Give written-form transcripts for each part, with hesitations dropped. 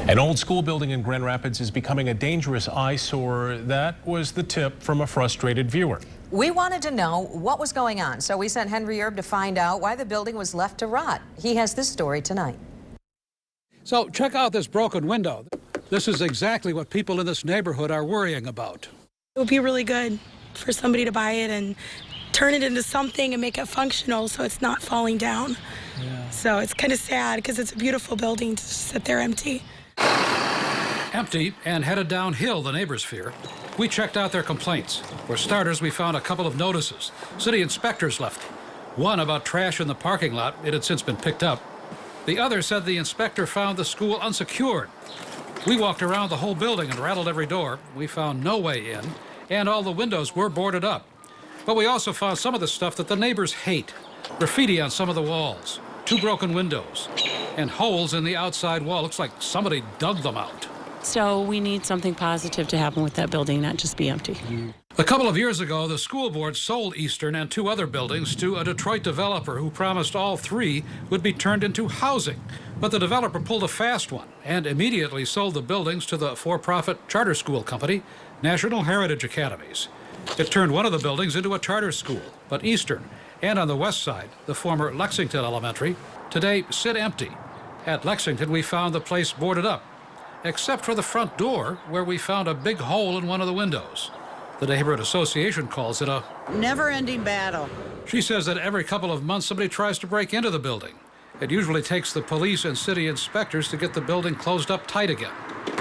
An old school building in Grand Rapids is becoming a dangerous eyesore. That was the tip from a frustrated viewer. We wanted to know what was going on, so we sent Henry Erb to find out why the building was left to rot. He has this story tonight. So check out this broken window. This is exactly what people in this neighborhood are worrying about. It would be really good for somebody to buy it and turn it into something and make it functional so it's not falling down. Yeah. So it's kind of sad because it's a beautiful building to sit there empty. Empty and headed downhill, the neighbors fear. We checked out their complaints. For starters, we found a couple of notices. City inspectors left them. One about trash in the parking lot. It had since been picked up. The other said the inspector found the school unsecured. We walked around the whole building and rattled every door. We found no way in, and all the windows were boarded up. But we also found some of the stuff that the neighbors hate. Graffiti on some of the walls, 2 broken windows, and holes in the outside wall. Looks like somebody dug them out. So we need something positive to happen with that building, not just be empty. A couple of years ago, the school board sold Eastern and 2 other buildings to a Detroit developer who promised all 3 would be turned into housing. But the developer pulled a fast one and immediately sold the buildings to the for-profit charter school company, National Heritage Academies. It turned one of the buildings into a charter school, but Eastern, and on the west side, the former Lexington Elementary, today sit empty. At Lexington, we found the place boarded up, except for the front door, where we found a big hole in one of the windows. The neighborhood association calls it a never-ending battle. She says that every couple of months somebody tries to break into the building. It usually takes the police and city inspectors to get the building closed up tight again.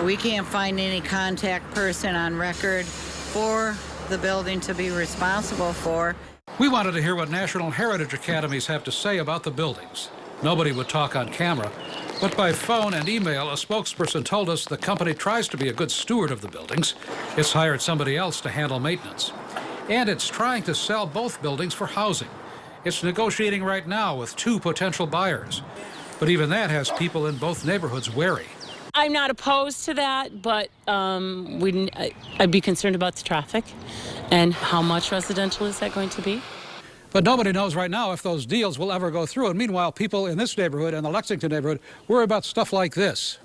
We can't find any contact person on record for the building to be responsible for. We wanted to hear what National Heritage Academies have to say about the buildings. Nobody would talk on camera, but by phone and email, a spokesperson told us the company tries to be a good steward of the buildings. It's hired somebody else to handle maintenance. And it's trying to sell both buildings for housing. It's negotiating right now with 2 potential buyers. But even that has people in both neighborhoods wary. I'm not opposed to that, but I'd be concerned about the traffic and how much residential is that going to be. But nobody knows right now if those deals will ever go through. And meanwhile, people in this neighborhood and the Lexington neighborhood worry about stuff like this.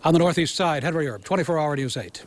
On the northeast side, Henry Erb, 24 Hour News 8.